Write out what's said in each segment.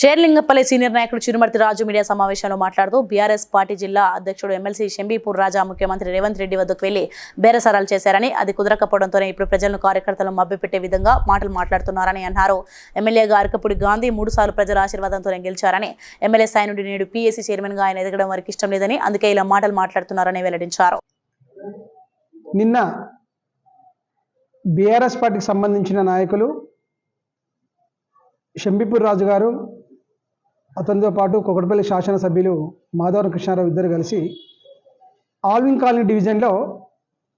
Serilingampally senior నాయకుడు చిరుమర్తి రాజు media సమావేశంలో మాట్లాడుతూ బీఆర్ఎస్ పార్టీ జిల్లా అధ్యక్షుడు ఎమ్మెల్సీ షంబీపూర్ రాజా ముఖ్యమంత్రి రేవంత్ రెడ్డి వద్దకు వెళ్లి బేరసారాలు చేశారని, అది కుదరకపోవడంతోనే ఇప్పుడు ప్రజలను కార్యకర్తలను మభ్యపెట్టే విధంగా మాటలు మాట్లాడుతున్నారని అన్నారు. ఎమ్మెల్యేగా అరకపూడి గాంధీ 3 సార్లు ప్రజల ఆశీర్వాదంతోనే గెలిచారని, ఎమ్మెల్యే స్థాయి నుండి నేడు పీఏసీ చైర్మన్ గా ఆయన ఎదగడం వారికి ఇష్టం లేదని, అందుకే ఇలా మాటలు మాట్లాడుతున్నారని వెల్లడించారు. నిన్న బీఆర్ఎస్ పార్టీకి సంబంధించిన నాయకులు షంబీపూర్ రాజు గారు, అతనితో పాటు కుకట్పల్లి శాసనసభ్యులు మాధవరం కృష్ణారావు ఇద్దరు కలిసి ఆల్విన్ కాలనీ డివిజన్లో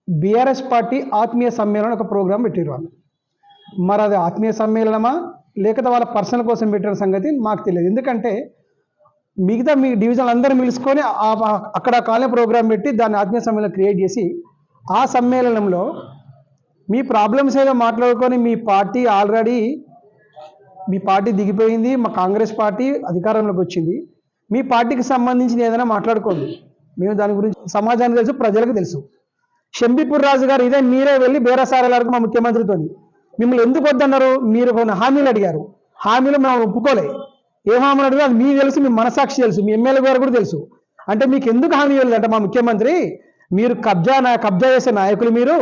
బీఆర్ఎస్ పార్టీ ఆత్మీయ సమ్మేళనం ఒక ప్రోగ్రాం పెట్టారు. వాళ్ళు మరి అది ఆత్మీయ సమ్మేళనమా లేకపోతే వాళ్ళ పర్సనల్ కోసం పెట్టిన సంగతి మాకు తెలియదు. ఎందుకంటే మిగతా మీ డివిజన్లు అందరూ పిలుచుకొని అక్కడ కాలనీ ప్రోగ్రాం పెట్టి దాన్ని ఆత్మీయ సమ్మేళనం క్రియేట్ చేసి ఆ సమ్మేళనంలో మీ ప్రాబ్లమ్స్ ఏదో మాట్లాడుకొని మీ పార్టీ దిగిపోయింది, మా కాంగ్రెస్ పార్టీ అధికారంలోకి వచ్చింది, మీ పార్టీకి సంబంధించిన ఏదైనా మాట్లాడుకోండి, మేము దాని గురించి సమాజానికి తెలుసు, ప్రజలకు తెలుసు. షంబీపూర్ రాజు గారు ఇదే మీరే వెళ్ళి బేరసారాలకు మా ముఖ్యమంత్రితో మిమ్మల్ని ఎందుకు వద్దన్నారు, మీరు కొన్ని హామీలు అడిగారు, హామీలు మేము ఒప్పుకోలే. ఏ హామీలు అడిగారు అది మీకు తెలుసు, మీ మనసాక్షి తెలుసు, మీ ఎమ్మెల్యే గారు కూడా తెలుసు. అంటే మీకు ఎందుకు హామీ వెళ్ళదంటే మా ముఖ్యమంత్రి మీరు కబ్జా చేసే నాయకులు మీరు,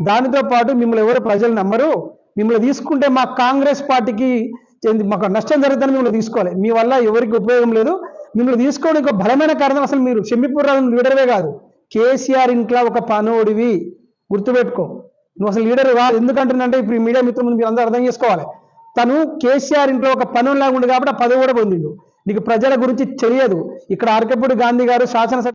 దానితో పాటు మిమ్మల్ని ఎవరు ప్రజలు నమ్మరు, మిమ్మల్ని తీసుకుంటే మా కాంగ్రెస్ పార్టీకి మాకు నష్టం జరుగుతుందని మిమ్మల్ని తీసుకోవాలి, మీ వల్ల ఎవరికి ఉపయోగం లేదు, మిమ్మల్ని తీసుకోవడం ఒక బలమైన కారణం అసలు మీరు షంబీపూర్ రాజు లీడర్వే కాదు, కేసీఆర్ ఇంట్లో ఒక పనోడివి, గుర్తుపెట్టుకో. నువ్వు అసలు లీడర్ కాదు. ఎందుకంటున్నంటే ఇప్పుడు ఈ మీడియా మిత్రులు మీరు అందరూ అర్థం చేసుకోవాలి, తను కేసీఆర్ ఇంట్లో ఒక పనులాగా ఉంది కాబట్టి ఆ పదవి కూడా పొందిండు. నీకు ప్రజల గురించి తెలియదు. ఇక్కడ అరకపూడి గాంధీ గారు శాసనసభ